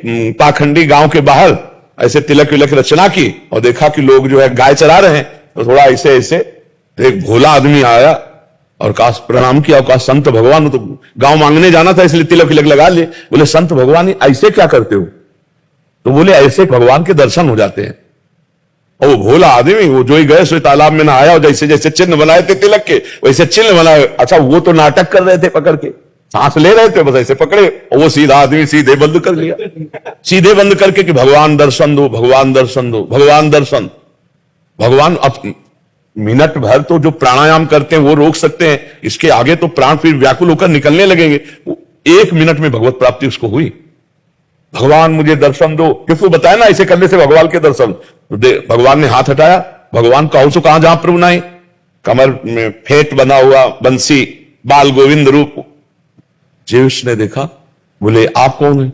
पाखंडी गांव के बाहर ऐसे तिलक विलक रचना की और देखा कि लोग जो है गाय चरा रहे हैं, तो थोड़ा ऐसे ऐसे तो एक भोला आदमी आया और कहा, प्रणाम किया और कहा, संत भगवान, तो गांव मांगने जाना था इसलिए तिलक विलक लगा लिए। बोले संत भगवान ऐसे क्या करते हो? तो बोले ऐसे भगवान के दर्शन हो जाते हैं। और वो भोला आदमी वो जो ही गए सो तालाब में नहाया और जैसे जैसे चिन्ह बनाए थे तिलक के वैसे चिन्ह बनाए। अच्छा, वो तो नाटक कर रहे थे, पकड़ के सांस ले रहे थे, बस ऐसे पकड़े और वो सीधा आदमी सीधे बंद कर लिया, सीधे बंद करके कि भगवान दर्शन दो, भगवान दर्शन दो, भगवान दर्शन। भगवान अब मिनट भर तो जो प्राणायाम करते हैं वो रोक सकते हैं, इसके आगे तो प्राण फिर व्याकुल होकर निकलने लगेंगे। 1 मिनट में भगवत प्राप्ति उसको हुई। भगवान मुझे दर्शन दो, किसको बताया ना ऐसे करने से भगवान के दर्शन। तो भगवान ने हाथ हटाया, भगवान का सो कहां जहां प्रभु नाई, कमर में फेंट बना हुआ बंसी, बाल गोविंद रूप। जेविश ने देखा, बोले आप कौन है?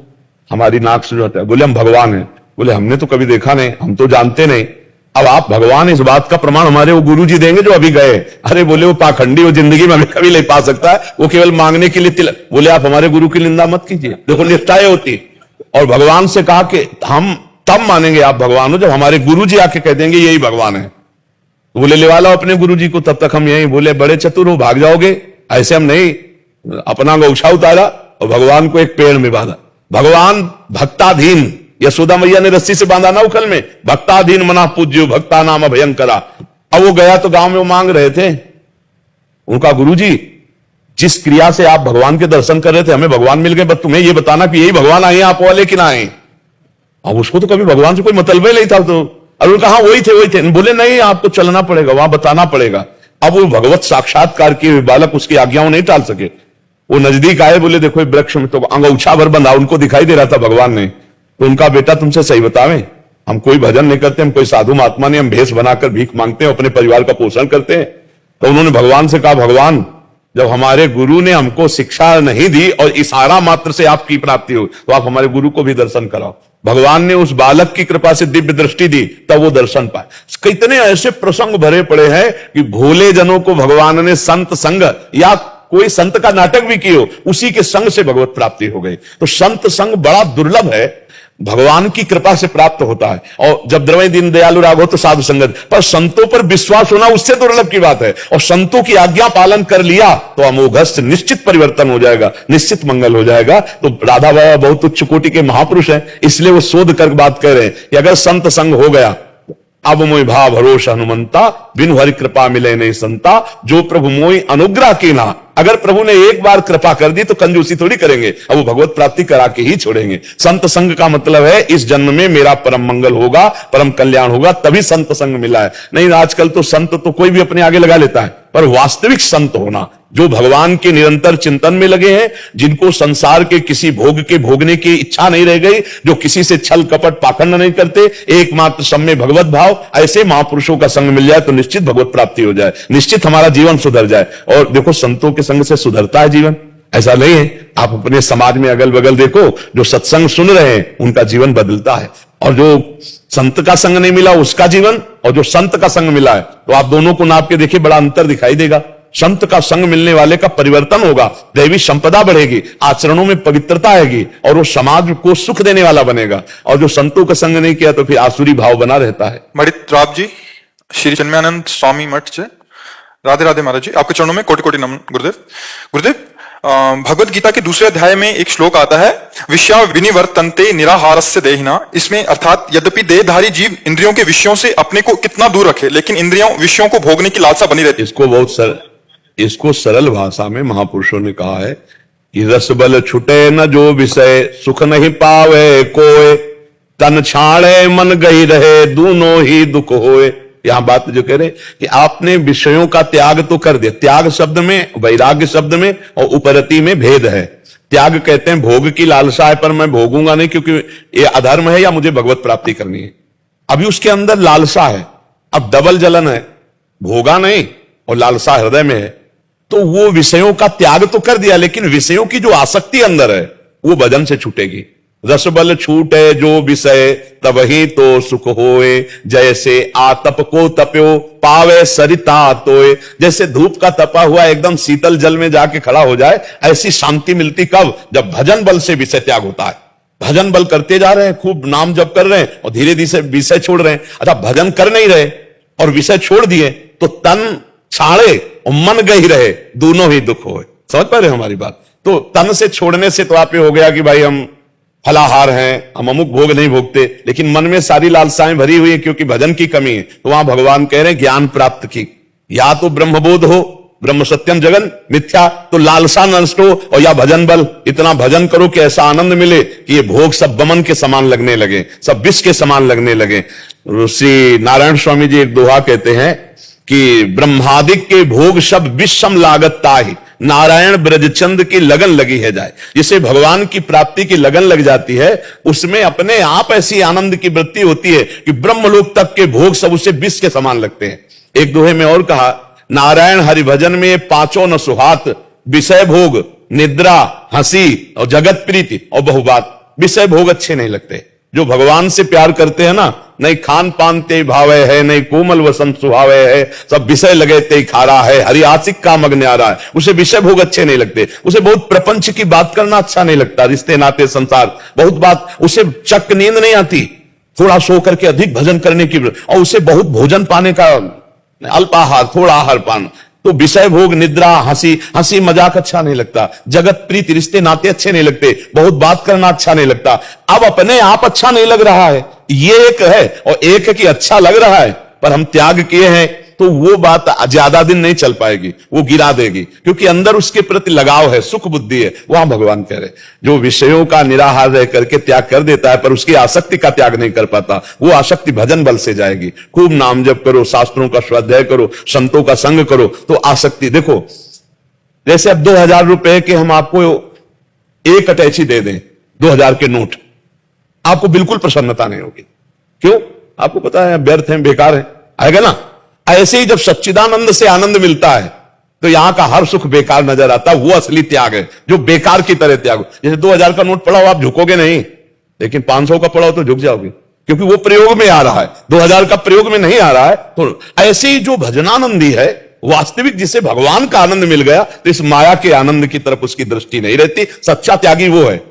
हमारी नाक से जाता है। बोले हम भगवान हैं। बोले हमने तो कभी देखा नहीं, हम तो जानते नहीं। अब आप भगवान, इस बात का प्रमाण हमारे वो गुरु जी देंगे जो अभी गए। अरे बोले वो पाखंडी वो जिंदगी में कभी नहीं पा सकता है, वो केवल मांगने के लिए तिलक। बोले आप हमारे गुरु की निंदा मत कीजिए, देखो निष्ठाएं होती। और भगवान से कहा कि हम तब मानेंगे आप भगवान हो जब हमारे गुरु जी आके कह देंगे यही भगवान है। तो बोले ले वाला अपने गुरु जी को, तब तक हम यही। बोले बड़े चतुर हो, भाग जाओगे, ऐसे हम नहीं। अपना गौछा उतारा और भगवान को एक पेड़ में बांधा। भगवान भक्ताधीन, यशोदा मैया ने रस्सी से बांधा ना उखल में, भक्ताधीन मना पूज्यो भक्ता नाम भयंकरा। अब वो गया तो गांव में वो मांग रहे थे, उनका गुरुजी जिस क्रिया से आप भगवान के दर्शन कर रहे थे हमें भगवान मिल गए, बस तुम्हें ये बताना कि यही भगवान आए आप वाले कि ना आए। अब उसको तो कभी भगवान से कोई मतलब ही नहीं था। तो अरुण कहा वही थे। बोले नहीं, आपको चलना पड़ेगा, वहां बताना पड़ेगा। अब वो भगवत साक्षात्कार के बालक उसकी आज्ञाओं नहीं टाल सके। वो नजदीक आए, बोले देखो वृक्ष में तो अंगूछा भर बंधा, उनको दिखाई दे रहा था भगवान ने। तो उनका बेटा तुमसे सही बतावे, हम कोई भजन नहीं करते, हम कोई साधु महात्मा नहीं, हम भेष बनाकर भीख मांगते हैं, अपने परिवार का पोषण करते हैं। तो उन्होंने भगवान से कहा, भगवान जब हमारे गुरु ने हमको शिक्षा नहीं दी और इशारा मात्र से आपकी प्राप्ति हो, तो आप हमारे गुरु को भी दर्शन कराओ। भगवान ने उस बालक की कृपा से दिव्य दृष्टि दी, तब वो दर्शन पाए। कितने ऐसे प्रसंग भरे पड़े हैं कि भोले जनों को भगवान ने संत संग या कोई संत का नाटक भी किए हो, उसी के संग से भगवत प्राप्ति हो गई। तो संत संग बड़ा दुर्लभ है, भगवान की कृपा से प्राप्त होता है। और जब द्रव्य दीन दयालु राग हो तो साधु संगत, पर संतों पर विश्वास होना उससे दुर्लभ की बात है। और संतों की आज्ञा पालन कर लिया तो अमोघस्त निश्चित परिवर्तन हो जाएगा, निश्चित मंगल हो जाएगा। तो राधा बाबा बहुत उच्च कोटि के महापुरुष हैं, इसलिए वो शोध कर बात कह रहे हैं कि अगर संत संग हो गया, अब मोहि भाव भरोस हनुमंता, बिनु हरि कृपा मिले नहीं संता, जो प्रभु मोहि अनुग्रह की ना। अगर प्रभु ने एक बार कृपा कर दी तो कंजूसी थोड़ी करेंगे, अब वो भगवत प्राप्ति करा के ही छोड़ेंगे। संत संग का मतलब है इस जन्म में मेरा परम मंगल होगा, परम कल्याण होगा, तभी संत संग मिला है। नहीं आजकल तो संत तो कोई भी अपने आगे लगा लेता है, पर वास्तविक संत होना जो भगवान के निरंतर चिंतन में लगे हैं, जिनको संसार के किसी भोग के भोगने की इच्छा नहीं रह गई, जो किसी से छल कपट पाखंड नहीं करते, एकमात्र सब में भगवत भाव, ऐसे महापुरुषों का संग मिल जाए तो निश्चित भगवत प्राप्ति हो जाए, निश्चित हमारा जीवन सुधर जाए। और देखो संतों के संग से सुधरता है जीवन, ऐसा नहीं है। आप अपने समाज में अगल बगल देखो, जो सत्संग सुन रहे हैं उनका जीवन बदलता है, और जो संत का संग नहीं मिला उसका जीवन, और जो संत का संग मिला है, तो आप दोनों को नाप के देखिए, बड़ा अंतर दिखाई देगा। संत का संग मिलने वाले का परिवर्तन होगा, दैवी संपदा बढ़ेगी, आचरणों में पवित्रता आएगी, और वो समाज को सुख देने वाला बनेगा। और जो संतों का संग नहीं किया तो फिर आसुरी भाव बना रहता है। मणित राव जी, श्री चिन्मयानंद स्वामी मठ से, राधे राधे महाराज जी, आपके चरणों में कोटि कोटि नमन। गुरुदेव, गुरुदेव, भगवत गीता के दूसरे अध्याय में एक श्लोक आता है, विषया विनिवर्तन्ते निराहारस्य देहिना। इसमें अर्थात यद्यपि देहधारी जीव इंद्रियों के विषयों से अपने को कितना दूर रखे, लेकिन इंद्रियों विषयों को भोगने की लालसा बनी रहती है। इसको सरल भाषा में महापुरुषों ने कहा है कि रस बल छुटे न जो विषय, सुख नहीं पावे कोय, तन छाड़े मन गई रहे, दोनों ही दुख होए। यहां बात जो कह रहे कि आपने विषयों का त्याग तो कर दिया। त्याग शब्द में, वैराग्य शब्द में और उपरति में भेद है। त्याग कहते हैं भोग की लालसा है, पर मैं भोगूंगा नहीं क्योंकि ये अधर्म है या मुझे भगवत प्राप्ति करनी है। अभी उसके अंदर लालसा है, अब डबल जलन है, भोगा नहीं और लालसा हृदय में है, तो वो विषयों का त्याग तो कर दिया, लेकिन विषयों की जो आसक्ति अंदर है वो भजन से छूटेगी। रस बल छूटे जो विषय, तब ही तो सुख होए, जैसे आतप को तप्यो पावे सरिता तोए। जैसे धूप का तपा हुआ एकदम शीतल जल में जाके खड़ा हो जाए, ऐसी शांति मिलती कब? जब भजन बल से विषय त्याग होता है। भजन बल करते जा रहे हैं, खूब नाम जप कर रहे हैं और धीरे धीरे विषय छोड़ रहे हैं। अच्छा, भजन कर नहीं रहे और विषय छोड़ दिए तो तन छाड़े और मन गई रहे, दोनों ही दुख होए। समझ पा रहे हमारी बात? तो तन से छोड़ने से तो आप ये हो गया कि भाई हम फलाहार हैं, हम अमुक भोग नहीं भोगते, लेकिन मन में सारी लालसाएं भरी हुई है क्योंकि भजन की कमी है। तो वहां भगवान कह रहे हैं ज्ञान प्राप्त की, या तो ब्रह्मबोध हो, ब्रह्म सत्यम जगन मिथ्या, तो लालसा नष्ट हो, और या भजन बल, इतना भजन करो कि ऐसा आनंद मिले कि ये भोग सब बमन के समान लगने लगे, सब विष के समान लगने लगे। श्री नारायण स्वामी जी एक दोहा कहते हैं कि ब्रह्मादिक के भोग सब विषम लागत ताहि, नारायण ब्रजचंद की लगन लगी है जाए। जिसे भगवान की प्राप्ति की लगन लग जाती है, उसमें अपने आप ऐसी आनंद की वृत्ति होती है कि ब्रह्मलोक तक के भोग सब उसे विष के समान लगते हैं। एक दोहे में और कहा, नारायण हरि भजन में पांचों न सुहात, विषय भोग, निद्रा, हंसी और जगत प्रीति और बहुबात। विषय भोग अच्छे नहीं लगते। जो भगवान से प्यार करते हैं ना, नहीं खान पान ते भावे है, नहीं कोमल वसंत सुहावे है, सब विषय लगे ते खारा है, हरि आशिक का मग्न आ रहा है, उसे विषय भोग अच्छे नहीं लगते। उसे बहुत प्रपंच की बात करना अच्छा नहीं लगता, रिश्ते नाते संसार बहुत बात, उसे चक नींद नहीं आती, थोड़ा सो करके अधिक भजन करने की, और उसे बहुत भोजन पाने का, अल्पाहार थोड़ा आहार पान, तो विषय भोग, निद्रा, हंसी मजाक अच्छा नहीं लगता, जगत प्रीति रिश्ते नाते अच्छे नहीं लगते, बहुत बात करना अच्छा नहीं लगता। अब अपने आप अच्छा नहीं लग रहा है, ये एक है, और एक है कि अच्छा लग रहा है पर हम त्याग किए हैं, तो वो बात ज्यादा दिन नहीं चल पाएगी, वो गिरा देगी, क्योंकि अंदर उसके प्रति लगाव है, सुख बुद्धि है। वहां भगवान कह रहे जो विषयों का निराहार रह करके त्याग कर देता है पर उसकी आसक्ति का त्याग नहीं कर पाता, वो आसक्ति भजन बल से जाएगी। खूब नाम जप करो, शास्त्रों का स्वाध्याय करो, संतों का संग करो, तो आसक्ति देखो। जैसे अब 2000 रुपए के हम आपको एक अटैची दे दें, 2000 के नोट, आपको बिल्कुल प्रसन्नता नहीं होगी। क्यों? आपको पता है व्यर्थ है, बेकार है, आएगा ना। ऐसे ही जब सच्चिदानंद से आनंद मिलता है तो यहां का हर सुख बेकार नजर आता है, वो असली त्याग है, जो बेकार की तरह त्याग। जैसे 2000 का नोट पड़ा हो, आप झुकोगे नहीं, लेकिन 500 का पड़ा हो तो झुक जाओगे, क्योंकि वो प्रयोग में आ रहा है, 2000 का प्रयोग में नहीं आ रहा है। तो ऐसे ही जो भजनानंदी है, वास्तविक जिसे भगवान का आनंद मिल गया, तो इस माया के आनंद की तरफ उसकी दृष्टि नहीं रहती। सच्चा त्यागी वो है,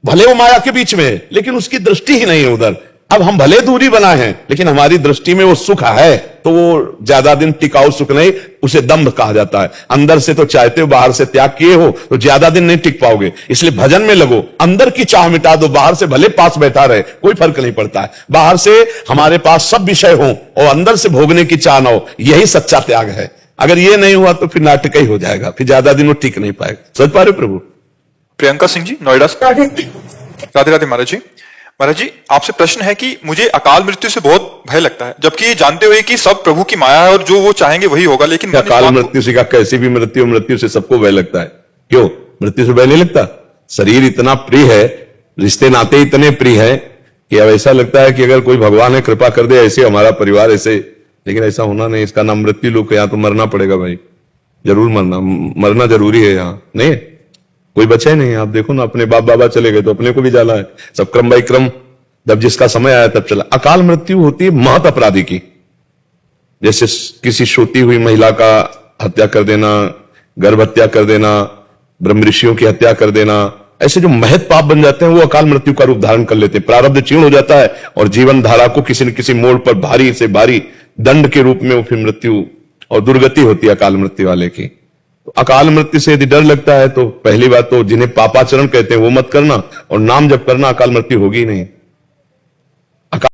भले वो माया के बीच में है लेकिन उसकी दृष्टि ही नहीं है उधर। अब हम भले दूरी बनाए हैं लेकिन हमारी दृष्टि में वो सुख है, तो वो ज्यादा दिन टिकाऊ सुख नहीं, उसे दम्भ कहा जाता है। अंदर से तो चाहते हो, बाहर से त्याग किए हो तो ज्यादा दिन नहीं टिक पाओगे, इसलिए भजन में लगो। अंदर की चाह मिटा दो, बाहर से भले पास बैठा रहे, कोई फर्क नहीं पड़ता है। बाहर से हमारे पास सब विषय हो और अंदर से भोगने की चाह ना हो, यही सच्चा त्याग है। अगर ये नहीं हुआ तो फिर नाटक ही हो जाएगा, फिर ज्यादा दिन वो टिक नहीं पाएगा। समझ पा रहे प्रभु? प्रियंका सिंह जी, नोएडा से। राधे राधे महाराज जी। महाराज जी, आपसे प्रश्न है कि मुझे अकाल मृत्यु से बहुत भय लगता है, जबकि ये जानते हुए कि सब प्रभु की माया है और जो वो चाहेंगे वही होगा, लेकिन अकाल मृत्यु से, कैसी भी मृत्यु से सबको भय लगता है। क्यों? मृत्यु से भय नहीं लगता। शरीर इतना प्रिय है, रिश्ते नाते इतने प्रिय है कि अब ऐसा लगता है कि अगर कोई भगवान है कृपा कर दे, ऐसे हमारा परिवार ऐसे, लेकिन ऐसा होना नहीं। इसका नाम मृत्यु लोक है, यहां तो मरना पड़ेगा भाई, जरूर मरना जरूरी है। यहाँ नहीं कोई बचा ही नहीं। आप देखो ना, अपने बाप बाबा चले गए तो अपने को भी जाला है, सब क्रम बाई क्रम, जब जिसका समय आया तब चला। अकाल मृत्यु होती है महत अपराधी की, जैसे किसी सोती हुई महिला का हत्या कर देना, गर्भ हत्या कर देना, ब्रह्म ऋषियों की हत्या कर देना, ऐसे जो महत पाप बन जाते हैं वो अकाल मृत्यु का रूप धारण कर लेते हैं। प्रारब्ध क्षीण हो जाता है और जीवन धारा को किसी न किसी मोड़ पर भारी से भारी दंड के रूप में वो फिर मृत्यु और दुर्गति होती है अकाल मृत्यु वाले की। अकाल मृत्यु से यदि डर लगता है तो पहली बात तो जिन्हें पापाचरण कहते हैं वो मत करना, और नाम जप करना, अकाल मृत्यु होगी ही नहीं।